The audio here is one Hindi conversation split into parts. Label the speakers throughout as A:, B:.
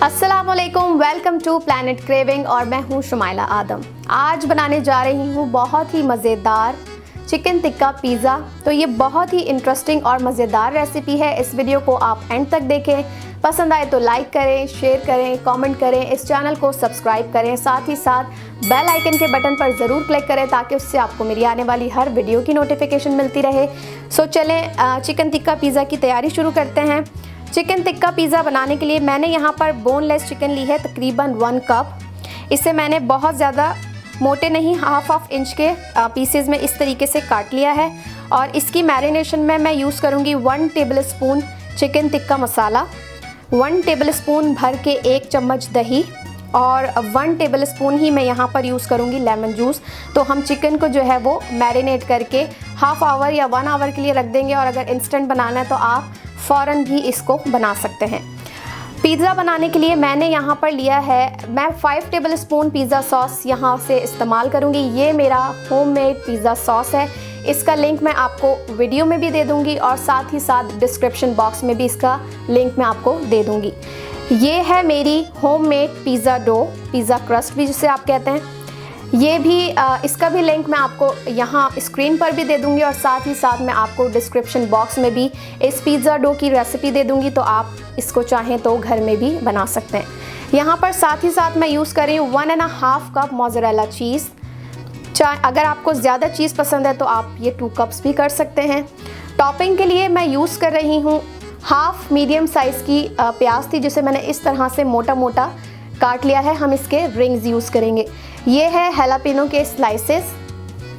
A: अस्सलामुअलैकुम, वेलकम टू प्लैनेट क्रेविंग और मैं हूँ शुमाइला आदम। आज बनाने जा रही हूँ बहुत ही मज़ेदार चिकन टिक्का पिज़्ज़ा। तो ये बहुत ही इंटरेस्टिंग और मज़ेदार रेसिपी है। इस वीडियो को आप एंड तक देखें, पसंद आए तो लाइक करें, शेयर करें, कमेंट करें, इस चैनल को सब्सक्राइब करें, साथ ही साथ बेल आइकन के बटन पर ज़रूर क्लिक करें ताकि उससे आपको मेरी आने वाली हर वीडियो की नोटिफिकेशन मिलती रहे। सो चलें चिकन टिक्का पिज़्ज़ा की तैयारी शुरू करते हैं। चिकन टिक्का पिज़्ज़ा बनाने के लिए मैंने यहाँ पर बोनलेस चिकन ली है, तकरीबन 1 कप। इसे मैंने बहुत ज़्यादा मोटे नहीं, हाफ इंच के पीसेस में इस तरीके से काट लिया है। और इसकी मैरिनेशन में मैं यूज़ करूँगी 1 tablespoon chicken tikka masala, 1 tablespoon भर के 1 चम्मच दही और 1 टेबलस्पून ही मैं यहाँ पर यूज़ करूँगी लेमन जूस। तो हम चिकन को जो है वो मैरिनेट करके हाफ आवर या 1 आवर के लिए रख देंगे। और अगर इंस्टेंट बनाना है तो आप फ़ौरन भी इसको बना सकते हैं। पिज़्ज़ा बनाने के लिए मैंने यहाँ पर लिया है, मैं 5 टेबलस्पून पिज़्ज़ा सॉस यहाँ से इस्तेमाल करूँगी। ये मेरा होममेड पिज़्ज़ा सॉस है। इसका लिंक मैं आपको वीडियो में भी दे दूँगी और साथ ही साथ डिस्क्रिप्शन बॉक्स में भी इसका लिंक मैं आपको दे दूँगी। ये है मेरी homemade pizza dough, pizza crust भी जिसे आप कहते हैं। ये भी इसका भी लिंक मैं आपको यहाँ स्क्रीन पर भी दे दूँगी और साथ ही साथ मैं आपको डिस्क्रिप्शन बॉक्स में भी इस पिज़्ज़ा डो की रेसिपी दे दूँगी, तो आप इसको चाहें तो घर में भी बना सकते हैं। यहाँ पर साथ ही साथ मैं यूज़ कर रही हूँ 1.5 कप मोज़रेला चीज़। अगर आपको ज़्यादा चीज़ पसंद है तो आप ये 2 कप्स भी कर सकते हैं। टॉपिंग के लिए मैं यूज़ कर रही हूँ हाफ मीडियम साइज़ की प्याज थी, जिसे मैंने इस तरह से मोटा मोटा काट लिया है। हम इसके रिंग्स यूज़ करेंगे। ये है हैलापिनो के स्लाइसेस।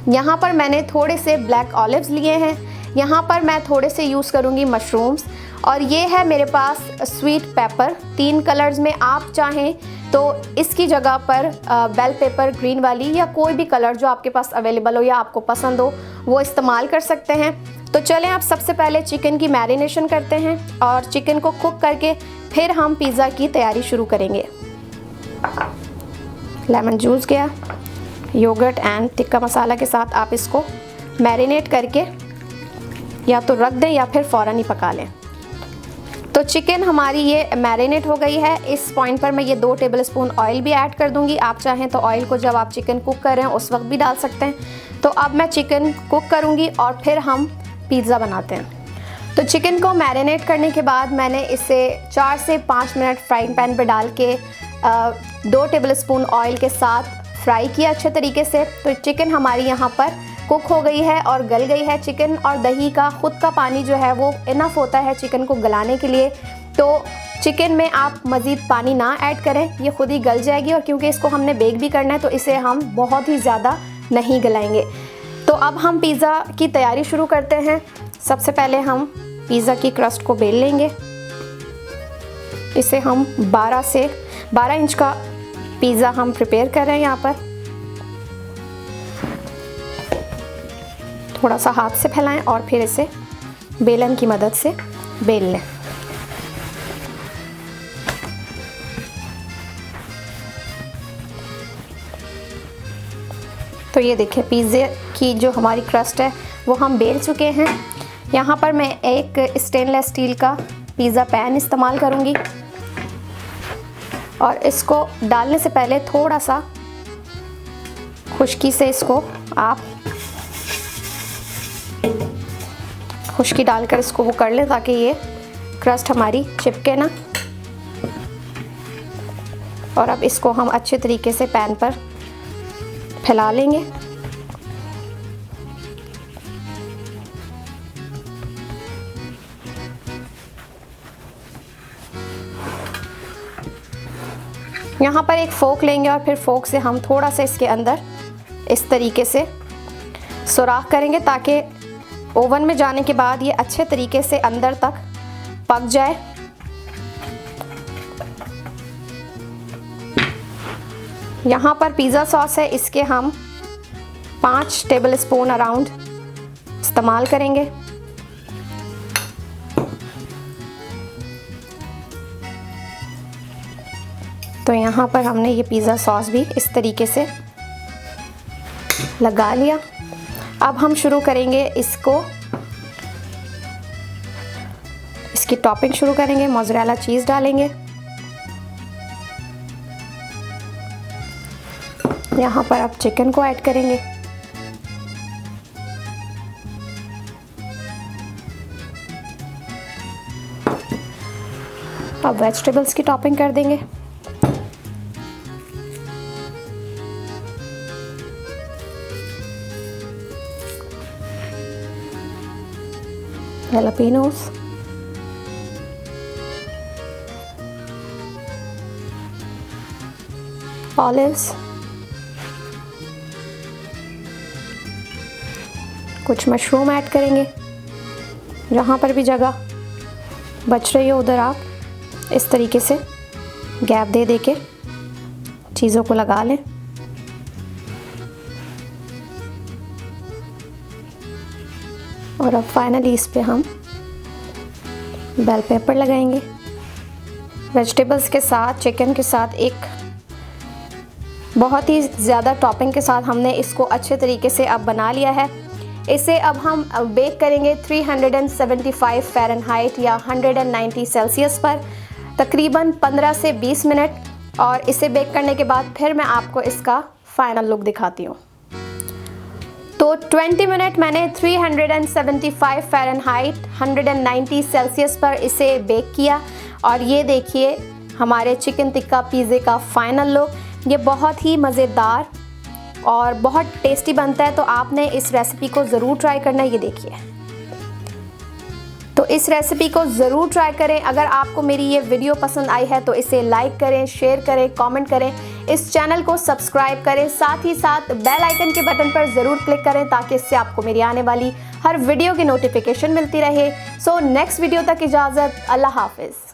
A: यहाँ पर मैंने थोड़े से ब्लैक ऑलिव्स लिए हैं। यहाँ पर मैं थोड़े से यूज़ करूँगी मशरूम्स। और ये है मेरे पास स्वीट पेपर 3 कलर्स में। आप चाहें तो इसकी जगह पर बेल पेपर ग्रीन वाली या कोई भी कलर जो आपके पास अवेलेबल हो या आपको पसंद हो वो इस्तेमाल कर सकते हैं। तो चलें आप सबसे पहले चिकन की मैरिनेशन करते हैं और चिकन को कुक करके फिर हम पिज़्ज़ा की तैयारी शुरू करेंगे। लेमन जूस गया, योगर्ट एंड टिक्का मसाला के साथ आप इसको मैरिनेट करके या तो रख दें या फिर फ़ौरन ही पका लें। तो चिकन हमारी ये मैरिनेट हो गई है। इस पॉइंट पर मैं ये 2 टेबलस्पून ऑयल भी ऐड कर दूंगी। आप चाहें तो ऑयल को जब आप चिकन कुक कर रहे हैं उस वक्त भी डाल सकते हैं। तो अब मैं चिकन कुक करूंगी और फिर हम पिज़्ज़ा बनाते हैं। तो चिकन को मैरिनेट करने के बाद मैंने इसे 4 से 5 मिनट फ्राइंग पैन पर डाल के 2 टेबलस्पून ऑयल के साथ फ्राई किया अच्छे तरीके से। तो चिकन हमारी यहाँ पर कुक हो गई है और गल गई है। चिकन और दही का खुद का पानी जो है वो इनफ होता है चिकन को गलाने के लिए। तो चिकन में आप मज़ीद पानी ना ऐड करें, ये खुद ही गल जाएगी। और क्योंकि इसको हमने बेक भी करना है तो इसे हम बहुत ही ज़्यादा नहीं गलाएंगे। तो अब हम पिज़्ज़ा की तैयारी शुरू करते हैं। सबसे पहले हम पिज़्ज़ा की क्रस्ट को बेल लेंगे। इसे हम 12 इंच का पिज़्ज़ा हम प्रिपेयर कर रहे हैं। यहाँ पर थोड़ा सा हाथ से फैलाएं और फिर इसे बेलन की मदद से बेल लें। तो ये देखिए पिज़्ज़े की जो हमारी क्रस्ट है वो हम बेल चुके हैं। यहाँ पर मैं एक स्टेनलेस स्टील का पिज़्ज़ा पैन इस्तेमाल करूँगी और इसको डालने से पहले थोड़ा सा खुश्की से इसको आप खुश्की डालकर इसको वो कर लें ताकि ये क्रस्ट हमारी चिपके ना। और अब इसको हम अच्छे तरीके से पैन पर फैला लेंगे। यहाँ पर एक फोक लेंगे और फिर फोक से हम थोड़ा सा इसके अंदर इस तरीके से सुराख करेंगे ताकि ओवन में जाने के बाद ये अच्छे तरीके से अंदर तक पक जाए। यहाँ पर पिज़्ज़ा सॉस है, इसके हम 5 टेबलस्पून अराउंड इस्तेमाल करेंगे। तो यहाँ पर हमने ये पिज़्ज़ा सॉस भी इस तरीके से लगा लिया। अब हम शुरू करेंगे इसको इसकी टॉपिंग शुरू करेंगे। मोज़रेला चीज़ डालेंगे यहाँ पर आप चिकन को ऐड करेंगे। अब वेजिटेबल्स की टॉपिंग कर देंगे। जलापेनोस, ऑलिव्स, कुछ मशरूम ऐड करेंगे। जहाँ पर भी जगह बच रही हो उधर आप इस तरीके से गैप दे दे के चीज़ों को लगा लें। और अब फाइनली इस पे हम बेल पेपर लगाएंगे। वेजिटेबल्स के साथ, चिकन के साथ एक बहुत ही ज़्यादा टॉपिंग के साथ हमने इसको अच्छे तरीके से अब बना लिया है। इसे अब हम बेक करेंगे 375 फ़ारेनहाइट या 190 सेल्सियस पर तकरीबन 15 से 20 मिनट। और इसे बेक करने के बाद फिर मैं आपको इसका फाइनल लुक दिखाती हूँ। तो 20 मिनट मैंने 375 फ़ारेनहाइट 190 सेल्सियस पर इसे बेक किया। और ये देखिए हमारे चिकन टिक्का पिज़्ज़े का फाइनल लुक। ये बहुत ही मज़ेदार और बहुत टेस्टी बनता है, तो आपने इस रेसिपी को ज़रूर ट्राई करना है। ये देखिए, तो इस रेसिपी को ज़रूर ट्राई करें। अगर आपको मेरी ये वीडियो पसंद आई है तो इसे लाइक करें, शेयर करें, कमेंट करें, इस चैनल को सब्सक्राइब करें, साथ ही साथ बेल आइकन के बटन पर ज़रूर क्लिक करें ताकि इससे आपको मेरी आने वाली हर वीडियो की नोटिफिकेशन मिलती रहे। सो नेक्स्ट वीडियो तक इजाज़त, अल्लाह हाफिज़।